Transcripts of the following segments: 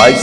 22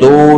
2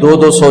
200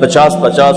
50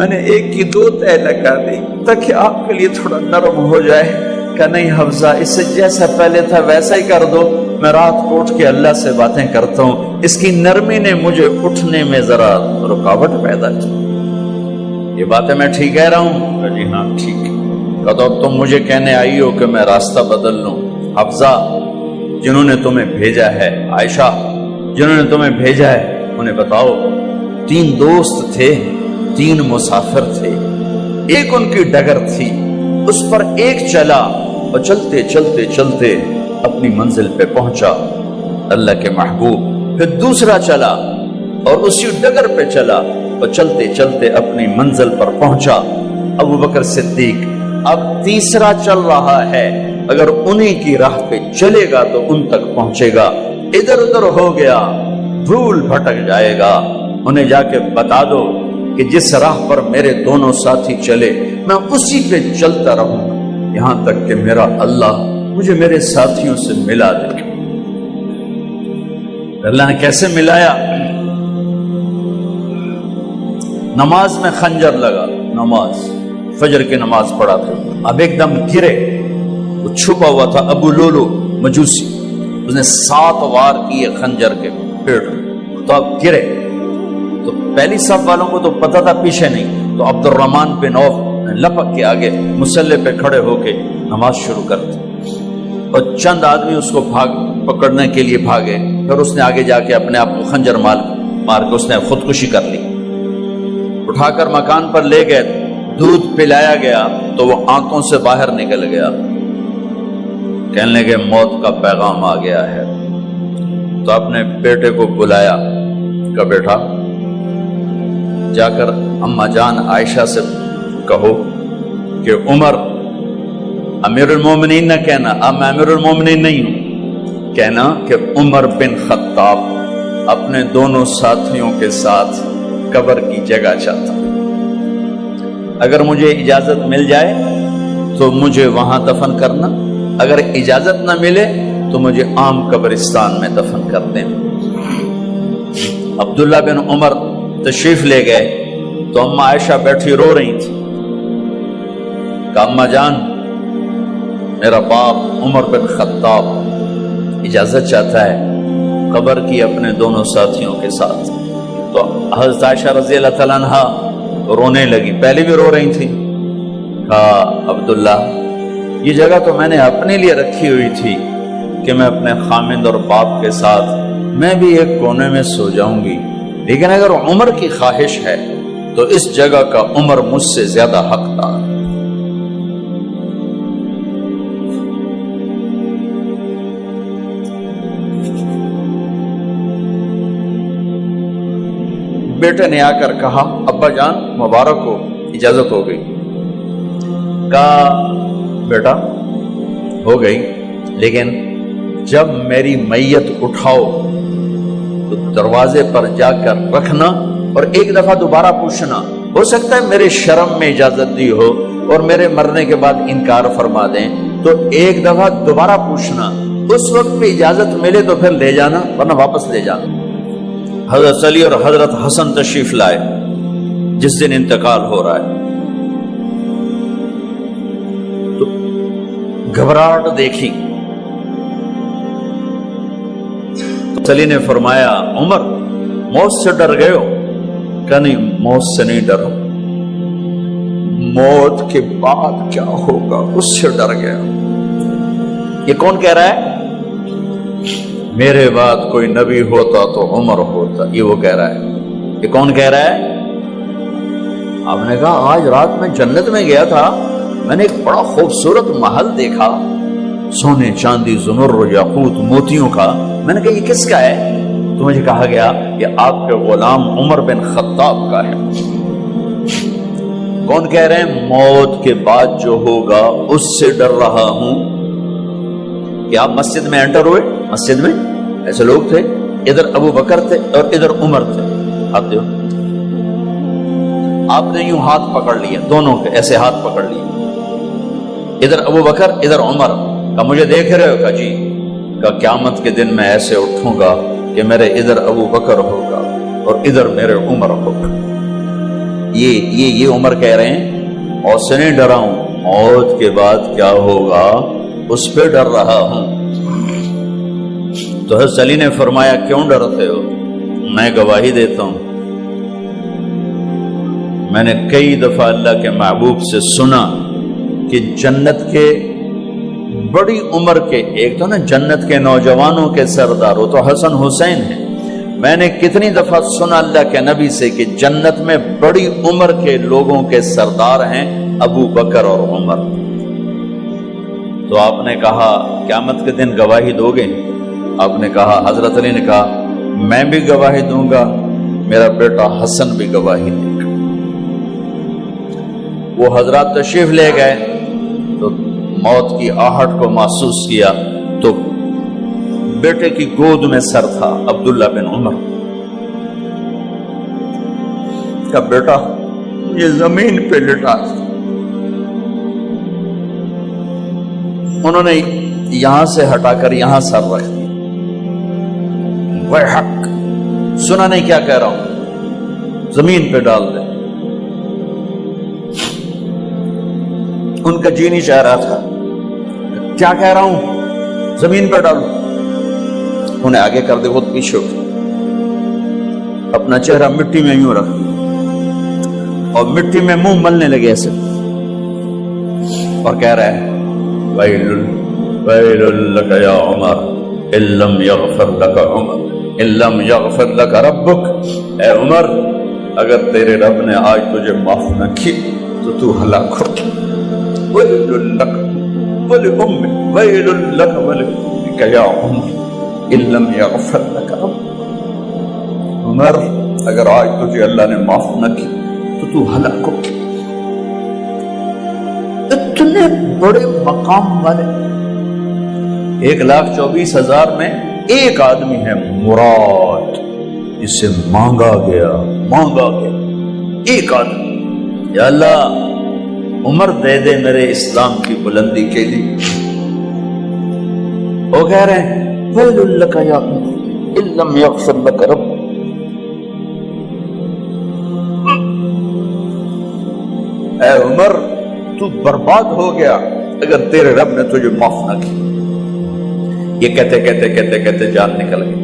میں نے ایک کی 2 تہ لگا دی تاکہ آپ کے لیے تھوڑا نرم ہو جائے. کہ نہیں حفظہ، اس سے جیسا پہلے تھا ویسا ہی کر دو. میں رات کو اٹھ کے اللہ سے باتیں کرتا ہوں، اس کی نرمی نے مجھے اٹھنے میں ذرا رکاوٹ پیدا کی. یہ باتیں میں ٹھیک کہہ رہا ہوں؟ جی ہاں ٹھیک. کہا اب تم مجھے کہنے آئی ہو کہ میں راستہ بدل لوں. حفظہ، جنہوں نے تمہیں بھیجا ہے، عائشہ جنہوں نے تمہیں بھیجا ہے، انہیں بتاؤ 3 دوست تھے، 3 مسافر تھے. ایک ان کی ڈگر تھی، اس پر ایک چلا اور چلتے چلتے چلتے اپنی منزل پہ پہنچا اللہ کے محبوب. پھر دوسرا چلا اور اسی ڈگر پہ چلا اور چلتے چلتے اپنی منزل پر پہنچا ابو بکر صدیق. اب تیسرا چل رہا ہے، اگر انہیں کی راہ پہ چلے گا تو ان تک پہنچے گا. ادھر ادھر ہو گیا، بھول بھٹک جائے گا. انہیں جا کے بتا دو کہ جس راہ پر میرے دونوں ساتھی چلے میں اسی پہ چلتا رہوں یہاں تک کہ میرا اللہ مجھے میرے ساتھیوں سے ملا دے. اللہ نے کیسے ملایا؟ نماز میں خنجر لگا، نماز فجر کی نماز پڑھا تھا. اب ایک دم گرے، وہ چھپا ہوا تھا ابو لولو مجوسی، اس نے 7 وار کیے خنجر کے پیٹ میں. تو اب گرے تو پہلی صف والوں کو تو پتہ تھا، پیچھے نہیں. تو عبد الرحمن بن عوف لپک کے آگے مصلی پہ کھڑے ہو کے نماز شروع کر دی. اور چند آدمی اس کو پکڑنے کے لیے بھاگے. پھر اس نے آگے جا کے اپنے آپ کو خنجر مار کے اس نے خودکشی کر لی. اٹھا کر مکان پر لے گئے، دودھ پلایا گیا تو وہ آنتوں سے باہر نکل گیا. کہنے لگے موت کا پیغام آ گیا ہے. تو اپنے بیٹے کو بلایا کہ بیٹا جا کر اماں جان عائشہ سے کہو کہ عمر امیر المومنین نہ کہنا، اب میں امیر المومنین نہیں ہوں، کہنا کہ عمر بن خطاب اپنے دونوں ساتھیوں کے ساتھ قبر کی جگہ چاہتا. اگر مجھے اجازت مل جائے تو مجھے وہاں دفن کرنا، اگر اجازت نہ ملے تو مجھے عام قبرستان میں دفن کر دیں. عبداللہ بن عمر تشریف لے گئے تو اماں عائشہ بیٹھی رو رہی تھی. کہ اماں جان میرا باپ عمر بن خطاب اجازت چاہتا ہے قبر کی اپنے دونوں ساتھیوں کے ساتھ. تو حضرت عائشہ رضی اللہ تعالیٰ عنہا رونے لگی، پہلے بھی رو رہی تھی. کہا عبداللہ یہ جگہ تو میں نے اپنے لیے رکھی ہوئی تھی کہ میں اپنے خامند اور باپ کے ساتھ میں بھی ایک کونے میں سو جاؤں گی، لیکن اگر عمر کی خواہش ہے تو اس جگہ کا عمر مجھ سے زیادہ حقدار ہے. بیٹے نے آ کر کہا ابا جان مبارک ہو، اجازت ہو گئی. کہا بیٹا ہو گئی، لیکن جب میری میت اٹھاؤ تو دروازے پر جا کر رکھنا اور ایک دفعہ دوبارہ پوچھنا. ہو سکتا ہے میرے شرم میں اجازت دی ہو اور میرے مرنے کے بعد انکار فرما دیں، تو ایک دفعہ دوبارہ پوچھنا. اس وقت بھی اجازت ملے تو پھر لے جانا، ورنہ واپس لے جانا. حضرت علی اور حضرت حسن تشریف لائے جس دن انتقال ہو رہا ہے. تو گھبراہٹ دیکھی. علی نے فرمایا عمر موت سے ڈر گئے ہو؟ کہ نہیں موت سے نہیں ڈرا، موت کے بعد کیا ہوگا اس سے ڈر گیا. یہ کون کہہ رہا ہے؟ میرے بعد کوئی نبی ہوتا تو عمر ہوتا، یہ وہ کہہ رہا ہے. یہ کون کہہ رہا ہے؟ آپ نے کہا آج رات میں جنت میں گیا تھا، میں نے ایک بڑا خوبصورت محل دیکھا، سونے چاندی زمر یاقوت موتیوں کا. میں نے کہا یہ کس کا ہے؟ تو مجھے کہا گیا یہ آپ کے غلام عمر بن خطاب کا ہے. کون کہہ رہے ہیں؟ موت کے بعد جو ہوگا اس سے ڈر رہا ہوں. کہ آپ مسجد میں انٹر ہوئے، مسجد میں ایسے لوگ تھے، ادھر ابو بکر تھے اور ادھر عمر تھے. ہاتھ دیو. آپ نے یوں ہاتھ پکڑ لیا، دونوں کے ایسے ہاتھ پکڑ لیے، ادھر ابو بکر ادھر عمر. کہ مجھے دیکھ رہے ہو؟ کہ جی. کہ قیامت کے دن میں ایسے اٹھوں گا کہ میرے ادھر ابو بکر ہوگا اور ادھر میرے عمر ہوگا. یہ عمر کہہ رہے ہیں اور سے نہیں ڈرا ہوں، موت کے بعد کیا ہوگا اس پہ ڈر رہا ہوں۔ تو حضرت علی نے فرمایا کیوں ڈرتے ہو؟ میں گواہی دیتا ہوں، میں نے کئی دفعہ اللہ کے محبوب سے سنا کہ جنت کے بڑی عمر کے، ایک تو نا جنت کے نوجوانوں کے سردار، وہ تو حسن حسین ہیں، میں نے کتنی دفعہ سنا اللہ کے نبی سے کہ جنت میں بڑی عمر کے لوگوں کے سردار ہیں ابو بکر اور عمر۔ تو آپ نے کہا قیامت کے دن گواہی دو گے؟ آپ نے کہا، حضرت علی نے کہا میں بھی گواہی دوں گا، میرا بیٹا حسن بھی گواہی دے گا۔ وہ حضرات تشریف لے گئے تو موت کی آہٹ کو محسوس کیا تو بیٹے کی گود میں سر تھا عبداللہ بن عمر کا، بیٹا یہ زمین پہ لٹا۔ انہوں نے یہاں سے ہٹا کر یہاں سر رکھ دیا۔ وہ حق سنا نہیں کیا کہہ رہا ہوں، زمین پہ ڈال دے۔ ان کا جی نہیں چاہ رہا تھا، کیا کہہ رہا ہوں، زمین پہ ڈالو۔ انہیں آگے کر دے، خود پیچھے اٹھ، اپنا چہرہ مٹی میں یوں رکھ اور مٹی میں منہ ملنے لگے ایسے، اور کہہ رہا ہے ویل لک یا عمر ان لم یغفر لک عمر ان لم یغفر لک ربک، اے عمر اگر تیرے رب نے آج تجھے معاف نہ کی تو تو ہلاک ہو۔ ویل لک ولأمک ویل لک ولأمک یا عمر ان لم یغفر لک ربک، عمر اگر آج تجھے اللہ نے معاف نہ کی تو تو ہلاک ہو۔ اتنے بڑے مقام والے 1,24,000 میں ایک آدمی ہے مراد، جسے مانگا گیا ایک آدمی، یا اللہ عمر دے دے میرے اسلام کی بلندی کے لیے۔ وہ کہہ رہے ہیں ویل لک یا عمر ان لم یغفر لک رب، اے عمر تو برباد ہو گیا اگر تیرے رب نے تجھے معاف نہ کی۔ یہ کہتے جان نکل گئی۔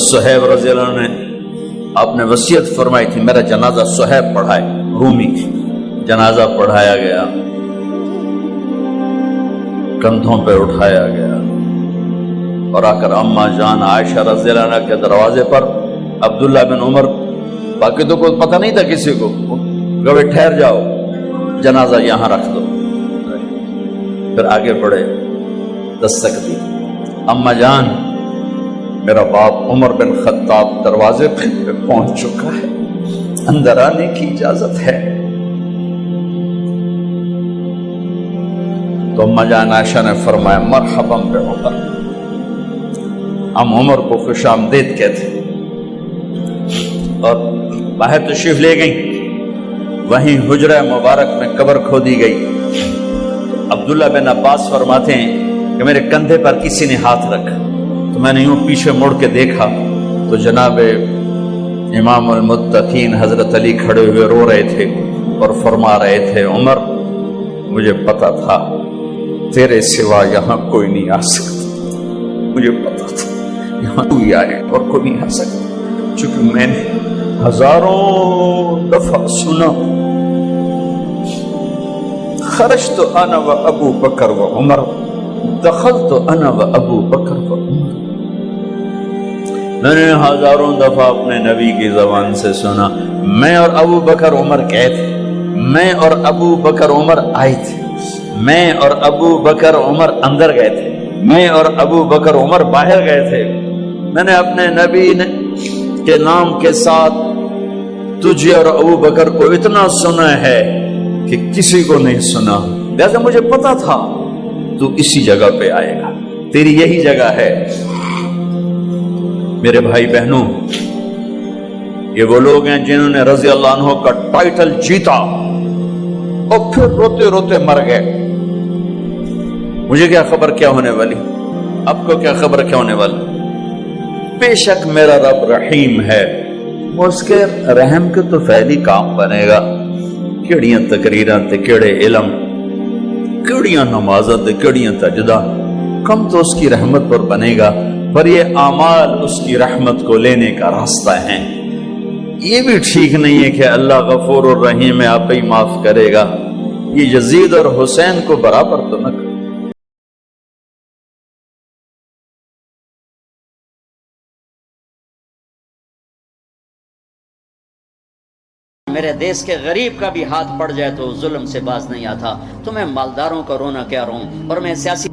صہیب رضی اللہ عنہ نے آپ نے وصیت فرمائی تھی میرا جنازہ صہیب پڑھائے، رومی جنازہ پڑھایا گیا، کندھوں پہ اٹھایا گیا، اور آ کر اماں جان عائشہ رضی اللہ عنہ کے دروازے پر عبداللہ بن عمر، باقی تو کوئی پتہ نہیں تھا کسی کو، کبھی ٹھہر جاؤ جنازہ یہاں رکھ دو۔ پھر آگے بڑھے، دستک دی، اماں جان میرا باپ عمر بن خطاب دروازے پہ پہنچ چکا ہے، اندر آنے کی اجازت ہے۔ تو اماں جان عائشہ نے فرمایا مرحبا بعمر، ہم عمر کو خوش آمدید کہتے، اور باہر تشریف لے گئیں۔ وہیں حجرہ مبارک میں قبر کھودی گئی۔ عبداللہ بن عباس فرماتے ہیں کہ میرے کندھے پر کسی نے ہاتھ رکھا تو میں نے یوں پیچھے مڑ کے دیکھا تو جناب امام المتقین حضرت علی کھڑے ہوئے رو رہے تھے اور فرما رہے تھے عمر مجھے پتا تھا تیرے سوا یہاں کوئی نہیں آ سکتا، مجھے پتا تھا یہاں تو ہی آئے اور کوئی نہیں آ سکتا، چونکہ میں نے ہزاروں دفعہ سنا خرجت انا و ابو بکر و عمر دخلت انا و ابو بکر و عمر، میں نے ہزاروں دفعہ اپنے نبی کی زبان سے سنا میں اور ابو بکر عمر گئے تھے، میں اور ابو بکر عمر آئے تھے، میں اور ابو بکر عمر اندر گئے تھے، میں اور ابو بکر عمر باہر گئے تھے، میں نے اپنے نبی کے نام کے ساتھ تجھے اور ابو بکر کو اتنا سنا ہے کہ کسی کو نہیں سنا، لہذا مجھے پتا تھا تو اسی جگہ پہ آئے گا، تیری یہی جگہ ہے۔ میرے بھائی بہنوں، یہ وہ لوگ ہیں جنہوں نے رضی اللہ عنہ کا ٹائٹل جیتا اور پھر روتے روتے مر گئے۔ مجھے کیا خبر کیا ہونے والی، آپ کو کیا خبر کیا ہونے والی؟ بے شک میرا رب رحیم ہے، اس کے رحم کے تو فعلی کام بنے گا، کیڑیاں تقریراں تے کیڑے علم، کیڑیاں نمازاں تے کیڑیاں تجدہ، کم تو اس کی رحمت پر بنے گا، پر یہ اعمال اس کی رحمت کو لینے کا راستہ ہیں۔ یہ بھی ٹھیک نہیں ہے کہ اللہ غفور الرحیم ہے، آپ ہی معاف کرے گا، یہ یزید اور حسین کو برابر تو نہ کرے۔ میرے دیس کے غریب کا بھی ہاتھ پڑ جائے تو ظلم سے باز نہیں آتا۔ تو میں مالداروں کا رونا کیا روں، اور میں سیاسی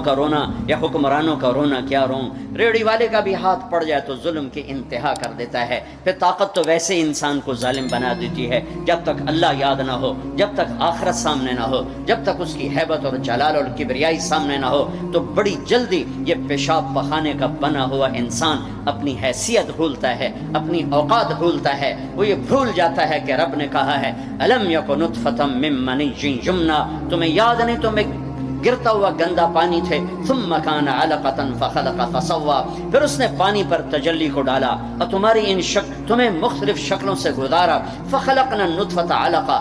کا رونا یا حکمرانوں کا رونا کیا روں۔ ریڑھی والے کا بھی ہاتھ پڑ جائے تو ظلم کی انتہا کر دیتا ہے۔ پھر طاقت تو ویسے ہی انسان کو ظالم بنا دیتی ہے، جب تک اللہ یاد نہ ہو، جب تک آخرت سامنے نہ ہو، جب تک اس کی ہیبت اور جلال اور کبریائی سامنے نہ ہو، تو بڑی جلدی یہ پیشاب پخانے کا بنا ہوا انسان اپنی حیثیت بھولتا ہے، اپنی اوقات بھولتا ہے۔ وہ یہ بھول جاتا ہے کہ رب نے کہا ہے الم یک نطفۃ من منی یمنی، تمہیں یاد نہیں تمہیں گرتا ہوا گندا پانی تھے، ثم کان علقۃ فخلق فسوی، پھر اس نے پانی پر تجلی کو ڈالا اور تمہاری ان تمہیں مختلف شکلوں سے گزارا، فخلقنا النطفۃ علقہ،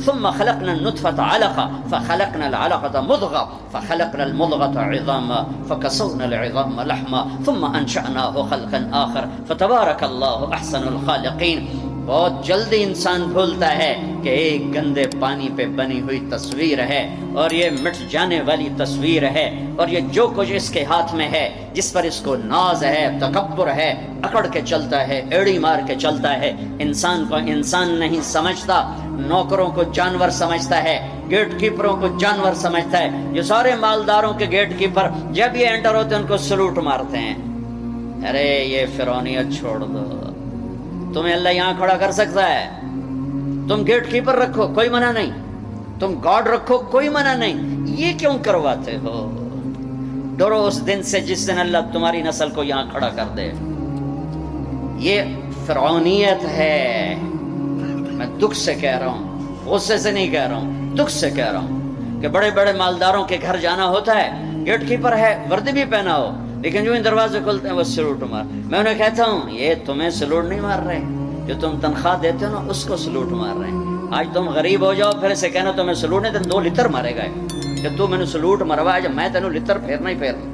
ثم خلقنا النطفۃ علقہ فخلقنا العلقۃ مضغہ فخلقنا المضغۃ عظاما فکسونا العظام لحما ثم انشأناہ خلقا آخر فتبارک اللہ احسن الخالقین۔ بہت جلدی انسان بھولتا ہے کہ ایک گندے پانی پہ بنی ہوئی تصویر ہے، اور یہ مٹ جانے والی تصویر ہے، اور یہ جو کچھ اس کے ہاتھ میں ہے، جس پر اس کو ناز ہے، تکبر ہے، اکڑ کے چلتا ہے، ایڑی مار کے چلتا ہے، انسان کو انسان نہیں سمجھتا، نوکروں کو جانور سمجھتا ہے، گیٹ کیپروں کو جانور سمجھتا ہے۔ یہ سارے مالداروں کے گیٹ کیپر جب یہ انٹر ہوتے ہیں ان کو سلوٹ مارتے ہیں۔ ارے یہ فرعونیت چھوڑ دو، تمہیں اللہ یہاں کھڑا کر سکتا ہے، تم گیٹ کیپر رکھو کوئی منع نہیں، تم گارڈ رکھو کوئی منع نہیں، یہ کیوں کرواتے ہو؟ ڈرو اس دن سے جس دن اللہ تمہاری نسل کو یہاں کھڑا کر دے۔ یہ فرعونیت ہے، میں دکھ سے کہہ رہا ہوں، غصے سے نہیں کہہ رہا ہوں، دکھ سے کہہ رہا ہوں کہ بڑے بڑے مالداروں کے گھر جانا ہوتا ہے، گیٹ کیپر ہے، وردی بھی پہنا ہو، لیکن جو ان دروازے کھلتے ہیں وہ سلوٹ مار۔ میں انہیں کہتا ہوں یہ تمہیں سلوٹ نہیں مار رہے، جو تم تنخواہ دیتے ہو نا اس کو سلوٹ مار رہے ہیں۔ آج تم غریب ہو جاؤ پھر اسے کہنا تمہیں سلوٹ نہیں، تم 2 لتر مارے گئے کہ تو میں نے سلوٹ مروایا جب میں تینوں لتر پھیرنا ہی پھیرنا۔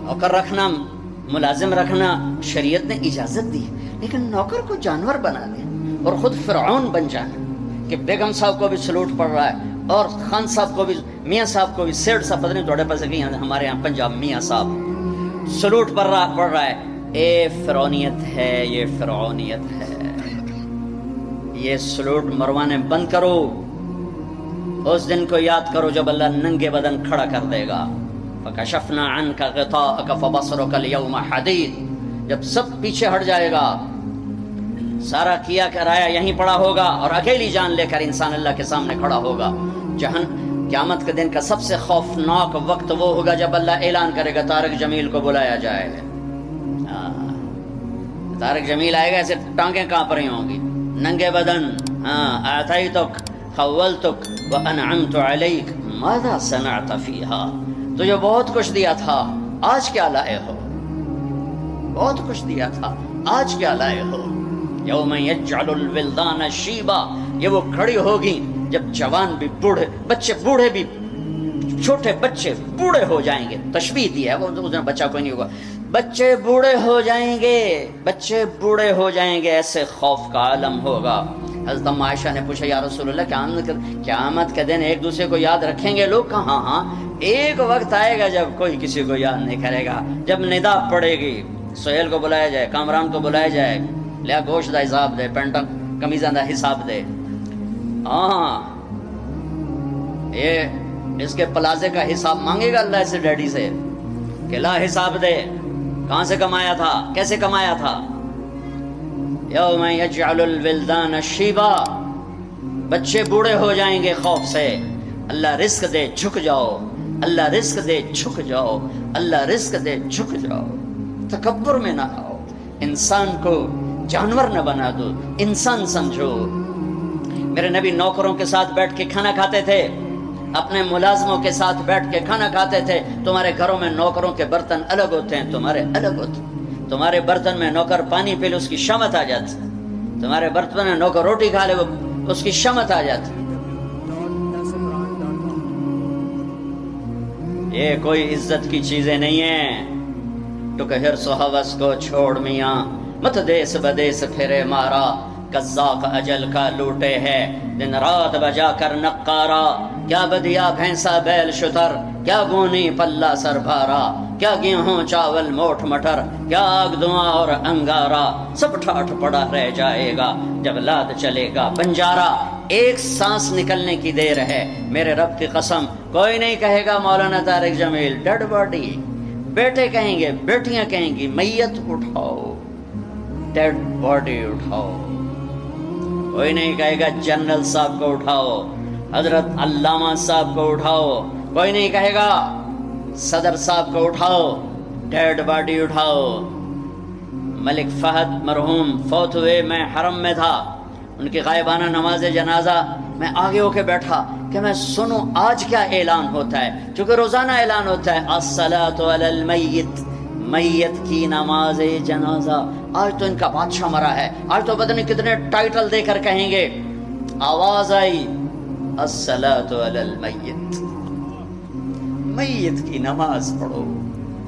نوکر رکھنا، ملازم رکھنا شریعت نے اجازت دی، لیکن نوکر کو جانور بنا دے اور خود فرعون بن جانا کہ بیگم صاحب کو بھی سلوٹ پڑ رہا ہے اور خان صاحب کو بھی، میاں صاحب کو بھی، سیٹھ صاحب پتہ نہیں توڑے پاس کہ ہمارے یہاں پنجاب میاں صاحب سلوٹ پڑ رہا ہے۔ اے فرعونیت ہے، یہ فرعونیت ہے، یہ سلوٹ مروانے بند کرو۔ اس دن کو یاد کرو جب اللہ ننگے بدن کھڑا کر دے گا، فکشفنا عنک غطاءک فبصرک اليوم حدید، جب سب پیچھے ہٹ جائے گا، سارا کیا کرایا یہیں پڑا ہوگا اور اکیلی جان لے کر انسان اللہ کے سامنے کھڑا ہوگا۔ قیامت کے دن کا سب سے خوفناک وقت وہ ہوگا جب اللہ اعلان کرے گا طارق جمیل کو بلایا جائے۔ طارق جمیل آئے گا، ایسے ٹانگیں کانپ رہی ہوں گی، ننگے بدن، اعطیتک خولتک وانعمت علیک ماذا صنعت فیہا، تجھے بہت کچھ دیا تھا، آج کیا لائے ہو؟ بہت کچھ دیا تھا، آج کیا لائے ہو؟ یوم یجعل الولدان شیبا، یہ وہ کھڑی ہوگی جب جوان بھی بوڑھے، بچے بوڑھے بھی، چھوٹے بچے بوڑھے ہو جائیں گے، تشبیہ دی ہے، وہ بچہ کوئی نہیں ہوگا، بچے بوڑھے ہو جائیں گے، بچے بوڑھے ہو جائیں گے، ایسے خوف کا عالم ہوگا۔ حضرت عائشہ نے پوچھا یا رسول اللہ قیامت کے دن ایک دوسرے کو یاد رکھیں گے لوگ؟ کہا ہاں، ایک وقت آئے گا جب کوئی کسی کو یاد نہیں کرے گا، جب ندا پڑے گی، سہیل کو بلایا جائے، کامران کو بلایا جائے، لیا گوشت دا حساب دے، پینٹا کمیزاں دا حساب دے، ہاں یہ اس کے پلازے کا حساب مانگے گا اللہ سے، ڈیڈی سے کہ لا حساب دے، کہاں سے کمایا تھا، کیسے کمایا تھا۔ یوم یجعل الولدان شیبا، بچے بوڑھے ہو جائیں گے خوف سے، اللہ رزق دے جھک جاؤ، اللہ رزق دے جھک جاؤ، اللہ رزق دے جھک جاؤ، تکبر میں نہ آؤ، انسان کو جانور نہ بنا دو، انسان سمجھو۔ میرے نبی نوکروں کے ساتھ بیٹھ کے کھانا کھاتے تھے، اپنے ملازموں کے ساتھ بیٹھ کے کھانا کھاتے تھے۔ تمہارے گھروں میں نوکروں کے برتن الگ ہوتے ہیں، تمہارے الگ ہوتے ہیں، تمہارے برتن میں نوکر پانی پی لے اس کی شامت آ جاتی، تمہارے برتن میں نوکر روٹی کھا لے اس کی شامت آ جاتی۔ یہ کوئی عزت کی چیزیں نہیں ہیں۔ ٹک حرص و ہوس کو چھوڑ میاں، مت دیس بدیس پھرے مارا، قزاق اجل کا لوٹے ہے دن رات بجا کر نقارا۔ کیا بدیا بھینسا بیل شتر، کیا گونی پلہ سر بھارا، کیا گیہوں چاول موٹ مٹر، کیا آگ دھواں اور انگارا، سب ٹھاٹھ پڑا رہ جائے گا جب لاد چلے گا بنجارا۔ ایک سانس نکلنے کی دیر ہے، میرے رب کی قسم کوئی نہیں کہے گا مولانا طارق جمیل ڈیڈ باڈی، بیٹے کہیں گے بیٹیاں کہیں گی میت اٹھاؤ، ڈیڈ باڈی اٹھاؤ۔ کوئی نہیں کہے گا جنرل صاحب کو اٹھاؤ، حضرت علامہ صاحب کو اٹھاؤ، کوئی نہیں کہے گا صدر صاحب کو اٹھاؤ، ڈیڈ باڈی اٹھاؤ۔ ملک فہد مرحوم فوت ہوئے، میں حرم میں تھا، ان کی غائبانہ نماز جنازہ میں آگے ہو کے بیٹھا کہ میں سنوں آج کیا اعلان ہوتا ہے، چونکہ روزانہ اعلان ہوتا ہے الصلاۃ علی المیت، میت کی نماز جنازہ۔ آج تو ان کا بادشاہ مرا ہے، آج تو پتہ نہیں کتنے ٹائٹل دے کر کہیں گے۔ آواز آئی الصلاۃ علی المیت، میت کی نماز پڑھو۔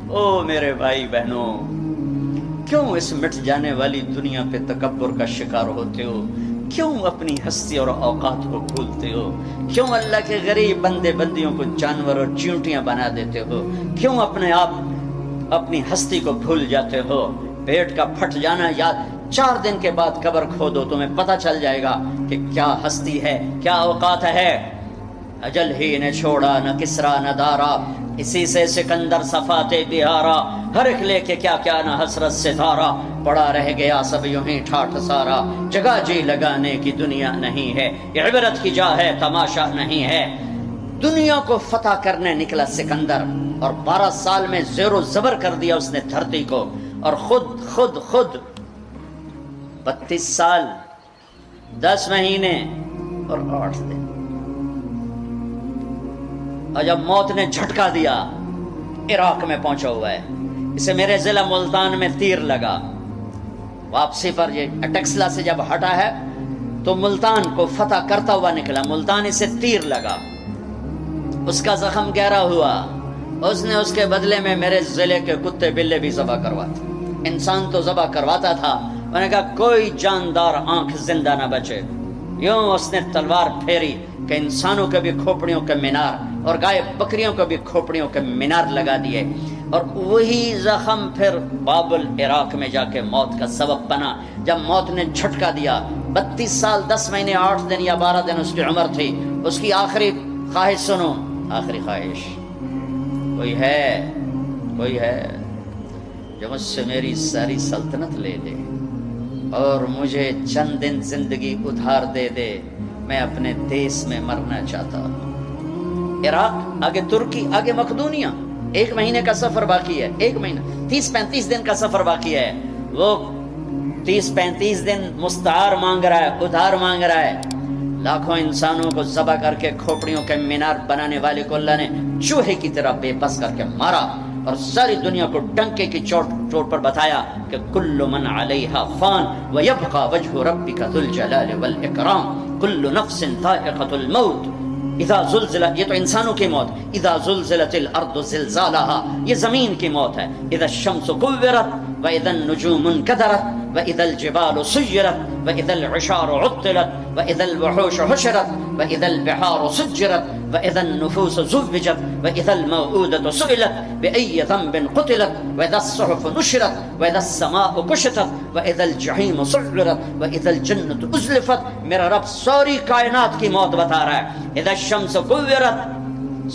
او میرے بھائی بہنوں، کیوں اس مٹ جانے والی دنیا پہ تکبر کا شکار ہوتے ہو؟ کیوں اپنی ہستی اور اوقات کو بھولتے ہو؟ کیوں اللہ کے غریب بندے بندیوں کو جانور اور چیونٹیاں بنا دیتے ہو؟ کیوں اپنے آپ اپنی ہستی کو بھول جاتے ہو؟ پیٹ کا پھٹ جانا یاد، 4 دن کے بعد قبر کھودو تمہیں پتہ چل جائے گا کہ کیا ہستی ہے، کیا اوقات ہے۔ اجل ہی نے چھوڑا نہ کسرا نہ دارا، اسی سے سکندر صفاتے بہارا، ہر ایک لے کے کیا کیا نہ حسرت ستارہ، پڑا رہ گیا سب یوں ہی ٹھاٹھ سارا، جگہ جی لگانے کی دنیا نہیں ہے، یہ عبرت کی جا ہے تماشا نہیں ہے۔ دنیا کو فتح کرنے نکلا سکندر، اور 12 سال میں زیر و زبر کر دیا اس نے دھرتی کو، اور خود 32 سال 10 مہینے اور 8 دن، اور جب موت نے جھٹکا دیا عراق میں پہنچا ہوا ہے، اسے میرے ضلع ملتان میں تیر لگا، واپسی پر یہ اٹیکسلا سے جب ہٹا ہے تو ملتان کو فتح کرتا ہوا نکلا، ملتان اسے تیر لگا، اس کا زخم گہرا ہوا، اس نے اس کے بدلے میں میرے ضلع کے کتے بلے بھی ذبح کرواتے، انسان تو ذبح کرواتا تھا، میں نے کہا کوئی جاندار آنکھ زندہ نہ بچے۔ یوں اس نے تلوار پھیری کہ انسانوں کے بھی کھوپڑیوں کے مینار اور گائے بکریوں کے بھی کھوپڑیوں کے مینار لگا دیے، اور وہی زخم پھر بابل عراق میں جا کے موت کا سبب بنا۔ جب موت نے جھٹکا دیا، 32 سال 10 مہینے 8 دن یا 12 دن اس کی عمر تھی، اس کی آخری خواہش سنو، آخری خواہش، کوئی ہے جو مجھ سے میری ساری سلطنت لے لے اور مجھے چند دن زندگی ادھار دے دے، میں اپنے دیس میں مرنا چاہتا ہوں۔ عراق، آگے ترکی، آگے مقدونیہ، 1 مہینے کا سفر باقی ہے، 1 مہینہ 30-35 دن کا سفر باقی ہے۔ وہ 30-35 دن مستعار مانگ رہا ہے، ادھار مانگ رہا ہے۔ لاکھوں انسانوں کو ذبح کر کے کھوپڑیوں کے مینار بنانے والے کو اللہ نے چوہے کی طرح بے بس کر کے مارا، اور ساری دنیا کو ڈنکے کی چوٹ پر بتایا کہ کل من علیہا فان ویبقى وجہ ربک ذو الجلال والاکرام، کل نفس ذائقۃ الموت۔ اذا زلزلت، یہ تو انسانوں کی موت، اذا زلزلت الارض زلزالها، یہ زمین کی موت ہے۔ اذا الشمس كورت واذا النجوم انكدرت واذا الجبال سيرت واذا العشار عطلت واذا الوحوش حشرت واذا البحار سجرت واذا النفوس زوجت واذا الموءودة سئلت بأي ذنب قتلت واذا الصحف نشرت واذا السماء كشطت واذا الجحيم سعرت واذا الجنة ازلفت۔ میرا رب ساری کائنات کی موت بتا رہا ہے۔ اذا الشمس كورت،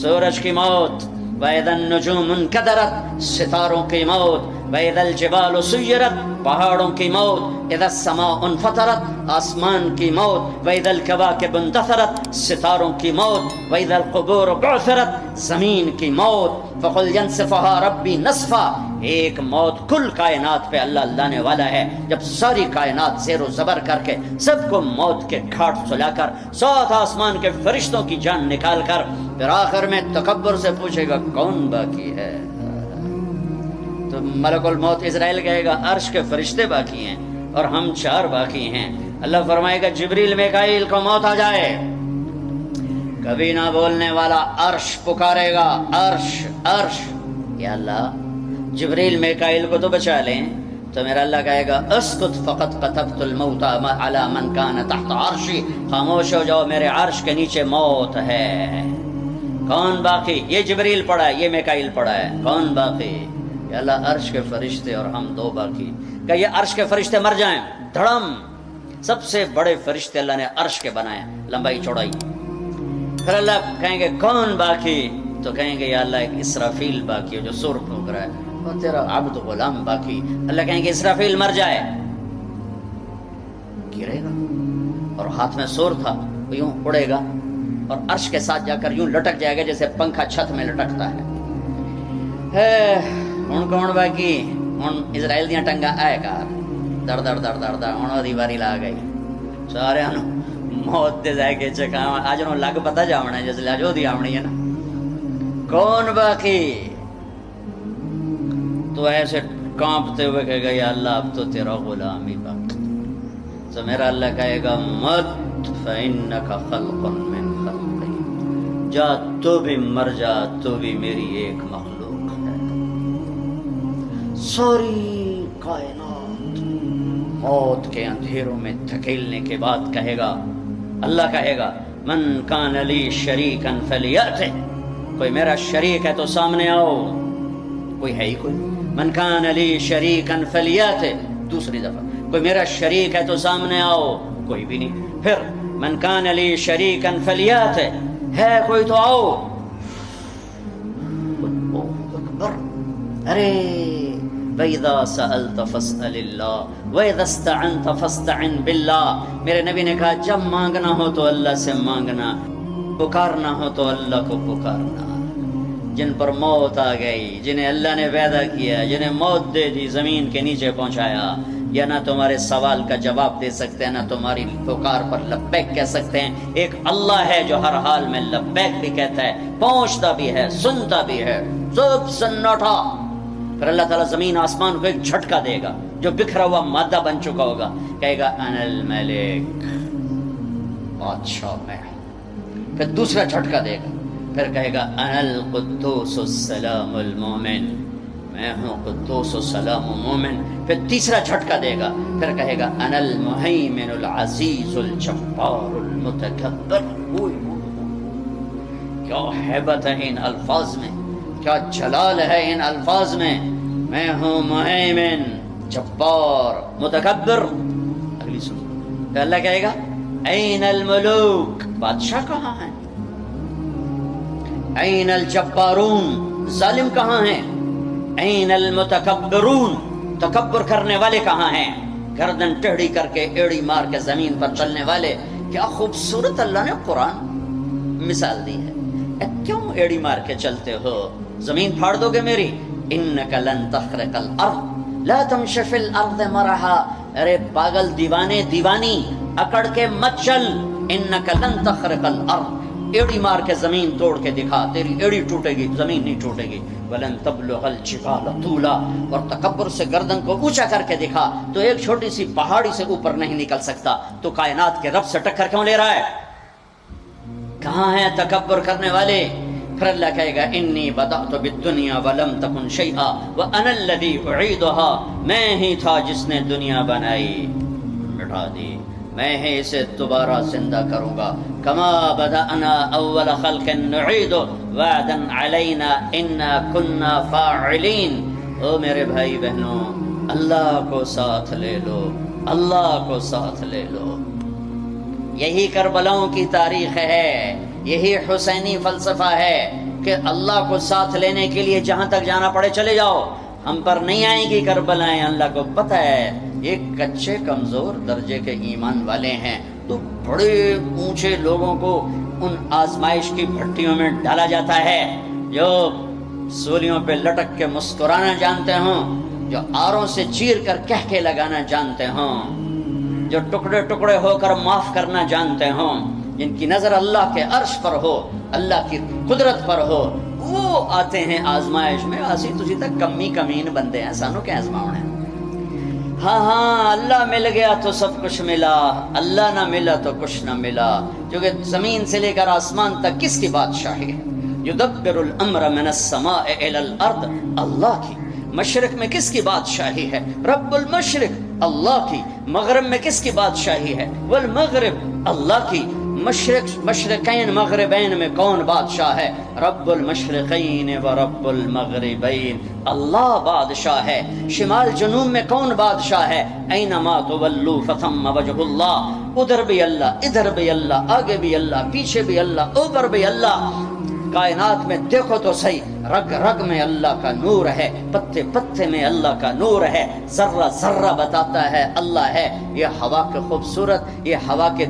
سورج کی موت، واذا النجوم انكدرت، ستاروں کی موت، واذا الجبال سيرت، پہاڑوں کی موت، اذا السماء انفطرت، آسمان کی موت، واذا الكواكب انتثرت، ستاروں کی موت، واذا القبور بعثرت، زمین کی موت۔ فقل ينسفها ربي نسفا، ایک موت کل کائنات پہ اللہ لانے والا ہے، جب ساری کائنات زیر و زبر کر کے سب کو موت کے گھاٹ سلا کر 7 آسمان کے فرشتوں کی جان نکال کر پھر آخر میں تکبر سے پوچھے گا کون باقی ہے؟ تو تو ملک الموت اسرائیل کہے گا عرش کے فرشتے باقی ہیں اور ہم 4 باقی ہیں. اللہ فرمائے گا جبریل میکائیل کو موت آ جائے. کبھی نہ بولنے والا عرش پکارے گا عرش عرش. یا اللہ جبریل میکائیل کو تو بچا لیں. تو میرا اللہ کہے گا اسکت فقط کتبت الموت علی من کان تحت عرشی. خاموش ہو جاؤ میرے عرش کے نیچے موت ہے. کون باقی؟ یہ جبریل پڑا ہے یہ میکائیل پڑا ہے. کون باقی؟ یا اللہ عرش کے فرشتے اور ہم 2 باقی. کہ یہ عرش کے فرشتے مر جائیں دھڑم. سب سے بڑے فرشتے اللہ نے عرش کے بنائے لمبائی چوڑائی. پھر اللہ کہیں گے کون باقی؟ تو کہیں گے یا اللہ ایک اسرافیل باقی ہے جو سور پھونک رہا ہے اور تیرا عبد غلام باقی. اللہ کہیں گے اسرافیل مر جائے گرے گا اور ہاتھ میں سور تھا وہ یوں اڑے گا اور عرش کے ساتھ جا کر یوں لٹک جائے گا جیسے پنکھا چھت میں لٹکتا ہے. ہن کون باقی؟ ہن اسرائیل دیاں ٹنگاں آئے کار در در در در در ہن دی واری لا گئی. سارے موت دے جائے کے چکا اج نو لگ پتا جاونا ہے جس لاجو دی آونی ہے نا. کون باقی؟ تو ایسے کانپتے ہوئے کہے گا یا اللہ اب تو تیرا غلام ہی باقی. تو میرا اللہ کہے گا مت فإنک خلق من خلقی. جا تو بھی مر جا تو بھی میری ایک مخلوق ہے. ساری کائنات موت کے اندھیروں میں دھکیلنے کے بعد کہے گا اللہ کہے گا من کان لی شریکا فلیأتہ. کوئی میرا شریک ہے تو سامنے آؤ. کوئی ہے ہی کوئی؟ من کان لی شریکا فلیأتہ. دوسری دفعہ کوئی میرا شریک ہے تو سامنے آؤ. کوئی بھی نہیں. پھر من کان لی شریکا فلیأتہ. ہے کوئی تو آؤ. اکبر. ارے وَإِذَا سَأَلْتَ فَاسْأَلِ اللَّهِ وَإِذَا اسْتَعَنْتَ فَاسْتَعِنْ بِاللَّهِ. میرے نبی نے کہا جب مانگنا ہو تو اللہ سے مانگنا, پکارنا ہو تو اللہ کو پکارنا. جن پر موت آ گئی, جنہیں اللہ نے پیدا کیا, جنہیں موت دے دی, زمین کے نیچے پہنچایا, یا نہ تمہارے سوال کا جواب دے سکتے ہیں نہ تمہاری پکار پر لبیک کہہ سکتے ہیں. ایک اللہ ہے جو ہر حال میں لبیک بھی کہتا ہے, پہنچتا بھی ہے, سنتا بھی ہے. سب سناٹا. پھر اللہ تعالیٰ زمین آسمان کو ایک جھٹکا دے گا جو بکھرا ہوا مادہ بن چکا ہوگا. کہے گا انا الملک, بادشاہ میں. پھر دوسرا جھٹکا دے گا, پھر کہے گا انا القدوس السلام المومن, میں ہوں قدوس و سلام و مومن. پھر تیسرا جھٹکا دے گا, پھر کہے گا انا المہیمن العزیز الجبار المتکبر. کیا ہیبت ہے ان الفاظ میں, کیا جلال ہے ان الفاظ میں. میں ہوں مہیمن, جبار, متکبر. اگلی سن. پھر اللہ کہے گا این الملوک, بادشاہ کہاں ہیں؟ این الجبارون, ظالم کہاں ہیں؟ این المتکبرون, تکبر کرنے والے کہاں ہیں؟ گردن ٹیڑھی کر کے ایڑی مار کے زمین پر چلنے والے. کیا خوبصورت اللہ نے قرآن مثال دی ہے. کیوں ایڑی مار کے چلتے ہو؟ زمین پھاڑ دو گے میری. انک لن تخرق الارض لا تمشی فی الارض مرحا. ارے پاگل دیوانے دیوانی, اکڑ کے مت چل. انک لن تخرق الارض, ایڑی مار کے زمین توڑ کے دکھا, تیری ایڑی ٹوٹے گی زمین نہیں ٹوٹے گی. ولن تبلغ الجبال طولا, اور تکبر سے گردن کو اونچا کر کے دکھا تو ایک چھوٹی سی پہاڑی سے اوپر نہیں نکل سکتا. تو کائنات کے رب سے ٹکر کیوں لے رہا ہے؟ کہاں ہیں تکبر کرنے والے؟ پھر اللہ کہے گا انی بدأت بالدنیا ولم تکن شیئا وانا الذی اعیدها. میں ہی تھا جس نے دنیا بنائی, مٹا دی, میں ہی اسے دوبارہ زندہ کروں گا. کما بدأنا اول خلق نعید وعدا علینا انا کنا فاعلین. او میرے بھائی بہنوں, اللہ کو ساتھ لے لو, اللہ کو ساتھ لے لو. یہی کربلاؤں کی تاریخ ہے, یہی حسینی فلسفہ ہے کہ اللہ کو ساتھ لینے کے لیے جہاں تک جانا پڑے چلے جاؤ. ہم پر نہیں آئیں گی کربلائیں, اللہ کو پتہ ہے. ایک کچے کمزور درجے کے ایمان والے ہیں تو بڑے اونچے لوگوں کو ان آزمائش کی بھٹیوں میں ڈالا جاتا ہے. جو سولیوں پہ لٹک کے مسکرانا جانتے ہوں, جو آروں سے چیر کر کہہ کے لگانا جانتے ہوں, جو ٹکڑے ٹکڑے ہو کر معاف کرنا جانتے ہوں, جن کی نظر اللہ کے عرش پر ہو, اللہ کی قدرت پر ہو, وہ آتے ہیں آزمائش میں، اسی تسی تک کمی کمین بندے ہیں، سانو کیا آزماؤنا ہے؟ ہاں اللہ مل گیا تو سب کچھ ملا، اللہ نہ ملا تو کچھ نہ ملا، کیونکہ زمین سے لے کر آسمان تک کس کی بادشاہی ہے؟ یدبر الامر من السماء الى الارض، اللہ کی۔ مشرق میں کس کی بادشاہی ہے؟ رب المشرق، اللہ کی۔ مغرب میں کس کی بادشاہی ہے؟ والمغرب، اللہ کی۔ مشرقین مغربین میں کون بادشاہ ہے؟ رب المشرقین و رب المغربین، اللہ بادشاہ ہے۔ شمال جنوب میں کون بادشاہ ہے؟ اینما تولوا فثم وجہ اللہ، ادھر بھی اللہ، ادھر بھی اللہ، آگے بھی اللہ، پیچھے بھی اللہ، اوپر بھی اللہ۔ کائنات میں دیکھو تو صحیح، رگ رگ میں اللہ کا نور ہے، پتے پتے میں اللہ کا نور ہے، ذرہ ذرہ بتاتا ہے اللہ ہے۔ یہ ہوا کے خوبصورت، یہ ہوا کے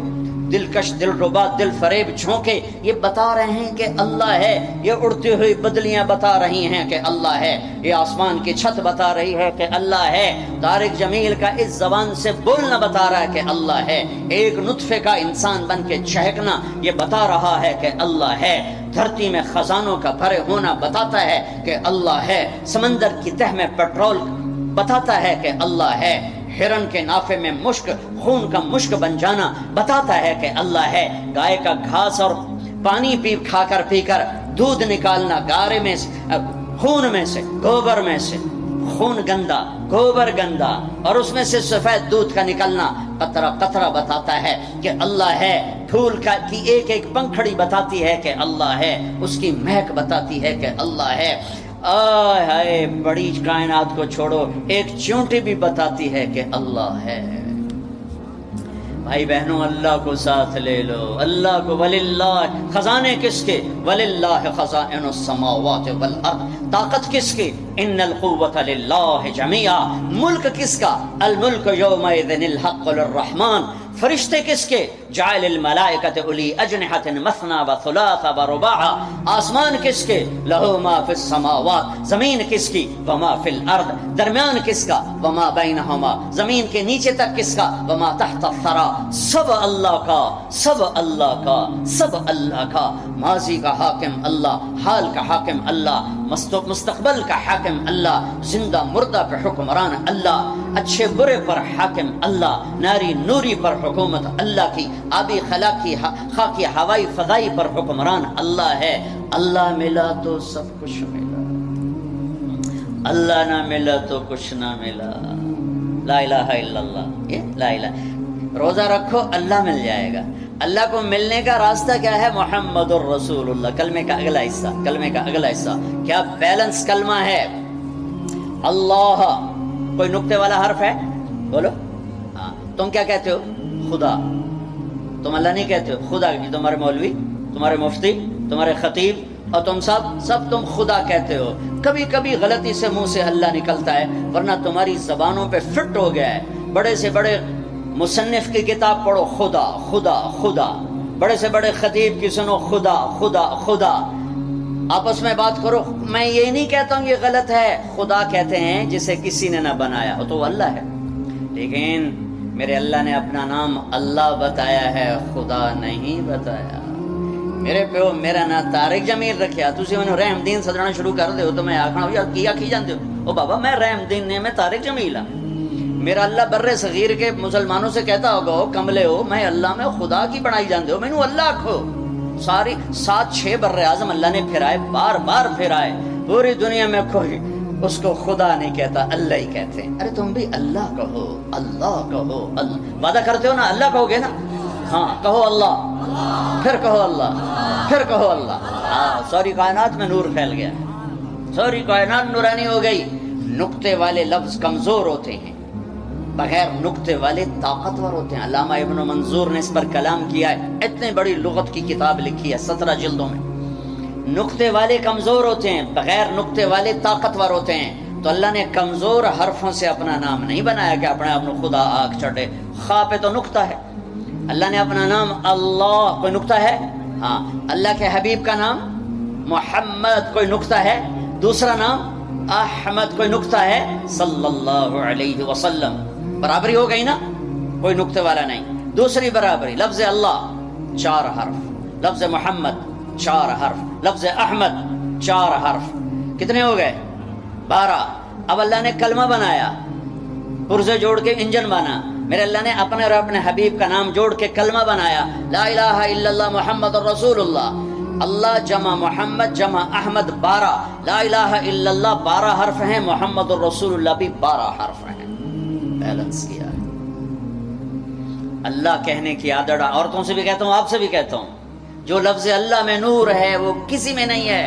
دلکش، دل ربا، دل فریب جھونکے یہ بتا رہے ہیں کہ اللہ ہے، یہ اڑتی ہوئی بدلیاں بتا رہی ہیں کہ اللہ ہے، یہ آسمان کی چھت بتا رہی ہے کہ اللہ ہے، طارق جمیل کا اس زبان سے بولنا بتا رہا ہے کہ اللہ ہے، ایک نطفے کا انسان بن کے چہکنا یہ بتا رہا ہے کہ اللہ ہے، دھرتی میں خزانوں کا بھرے ہونا بتاتا ہے کہ اللہ ہے، سمندر کی تہ میں پیٹرول بتاتا ہے کہ اللہ ہے، ہرن کے نافے میں مشک، خون کا مشک بن جانا بتاتا ہے کہ اللہ ہے، گائے کا گھاس اور پانی کھا کر دودھ نکالنا، گارے میں سے، خون میں سے، گوبر میں سے، خون گندا، گوبر گندا، اور اس میں سے سفید دودھ کا نکلنا قطرہ قطرہ بتاتا ہے کہ اللہ ہے، پھول کی ایک ایک پنکھڑی بتاتی ہے کہ اللہ ہے، اس کی مہک بتاتی ہے کہ اللہ ہے۔ آئے ہائے، بڑی کائنات کو چھوڑو، ایک چونٹی بھی بتاتی ہے کہ اللہ ہے۔ بھائی بہنوں، اللہ کو ساتھ لے لو، اللہ کو۔ وللہ، خزانے کس کے؟ وللہ خزائن السماوات والارض، طاقت کس کی؟ ان القوت للہ جمیعا، ملک کس کا؟ الملک یومئذ الحق للرحمن، فرشتے کس کے؟ جعل الملائکۃ اولی اجنحۃ مثنی و ثلاث و رباع، آسمان کس کے؟ لہ ما فی السماوات، زمین کس کی؟ وما فی الارض، درمیان کس کا؟ وما بینہما، زمین کے نیچے تک کس کا؟ وما تحت الثری، سب اللہ کا، سب اللہ کا، سب اللہ کا۔ ماضی کا حاکم اللہ، حال کا حاکم اللہ، مستقبل کا حاکم اللہ، زندہ مردہ پہ حکمران اللہ، اچھے برے پر حاکم اللہ، ناری نوری پر حکومت اللہ کی، آبی خاکی ہوائی فضائی پر حکمران اللہ ہے۔ اللہ ملا تو سب کچھ ملا، اللہ نہ ملا تو کچھ نہ ملا۔ لا الہ الا اللہ، یہ لا الہ۔ روزہ رکھو اللہ مل جائے گا۔ اللہ کو ملنے کا راستہ کیا ہے؟ محمد الرسول اللہ، کلمے کا اگلا حصہ، کلمے کا اگلا حصہ کیا بیلنس کلمہ ہے؟ اللہ، کوئی نقطے والا حرف ہے؟ بولو۔ ہاں، تم کیا کہتے ہو؟ خدا۔ تم اللہ نہیں کہتے ہو، خدا۔ تمہارے مولوی، تمہارے مفتی، تمہارے خطیب اور تم سب تم خدا کہتے ہو۔ کبھی کبھی غلطی سے منہ سے اللہ نکلتا ہے، ورنہ تمہاری زبانوں پہ فٹ ہو گیا ہے۔ بڑے سے بڑے مصنف کی کتاب پڑھو، خدا خدا خدا، بڑے سے بڑے خطیب کی سنو، خدا خدا خدا، آپس میں بات کرو۔ میں یہ نہیں کہتا ہوں یہ غلط ہے، خدا کہتے ہیں جسے کسی نے نہ بنایا ہو، تو وہ اللہ ہے، لیکن میرے اللہ نے اپنا نام اللہ بتایا ہے، خدا نہیں بتایا۔ میرے پیو میرا نام طارق جمیل رکھیا، تسی مینوں رحم دین سدنا شروع کر دے ہو تو میں آکھنا یار کی آکھی جاندے ہو؟ او بابا میں رحم دین نے، میں طارق جمیل ہاں۔ میرا اللہ بر صغیر کے مسلمانوں سے کہتا ہوگا ہو کملے ہو، میں اللہ میں خدا کی بنائی جاندے ہو، مینوں اللہ آکھو۔ ساری 7-6 بر اعظم اللہ نے پھرائے، بار بار پھرائے، پوری دنیا میں کوئی اس کو خدا نہیں کہتا، اللہ ہی کہتے ہیں۔ ارے تم بھی اللہ کہو، اللہ کہو، اللہ وعدہ کرتے ہو نا، اللہ کہو گے نا؟ ہاں کہو اللہ، پھر کہو اللہ، پھر کہو اللہ۔ ہاں، ساری کائنات میں نور پھیل گیا، ساری کائنات نورانی ہو گئی۔ نقطے والے لفظ کمزور ہوتے ہیں، بغیر نقطے والے طاقتور ہوتے ہیں۔ علامہ ابن منظور نے اس پر کلام کیا ہے، اتنی بڑی لغت کی کتاب لکھی ہے 17 جلدوں میں۔ نقطے والے کمزور ہوتے ہیں، بغیر نقطے والے طاقتور ہوتے ہیں۔ تو اللہ نے کمزور حرفوں سے اپنا نام نہیں بنایا کہ اپنے آپ کو خدا آنکھ چڑھے۔ خا پہ تو نقطہ ہے، اللہ نے اپنا نام اللہ، کوئی نقطہ ہے؟ ہاں۔ اللہ کے حبیب کا نام محمد، کوئی نقطہ ہے؟ دوسرا نام احمد، کوئی نقطہ ہے؟ صلی اللہ علیہ وسلم، برابری ہو گئی نا، کوئی نقطے والا نہیں۔ دوسری برابری، لفظ اللہ 4 حرف، لفظ محمد 4 حرف، لفظ احمد 4 حرف، کتنے ہو گئے؟ 12۔ اب اللہ نے کلمہ بنایا، پرزے جوڑ کے انجن بنا، میرے اللہ نے اپنے اور اپنے حبیب کا نام جوڑ کے کلمہ بنایا، لا الہ الا اللہ محمد رسول اللہ۔ اللہ جمع محمد جمع احمد 12، لا الہ الا اللہ 12 حرف ہیں، محمد رسول اللہ بھی 12 حرف ہیں۔ بیلنس کیا ہے۔ اللہ کہنے کی عادت عورتوں سے بھی کہتا ہوں، آپ سے بھی کہتا ہوں، جو لفظ اللہ میں نور ہے وہ کسی میں نہیں ہے۔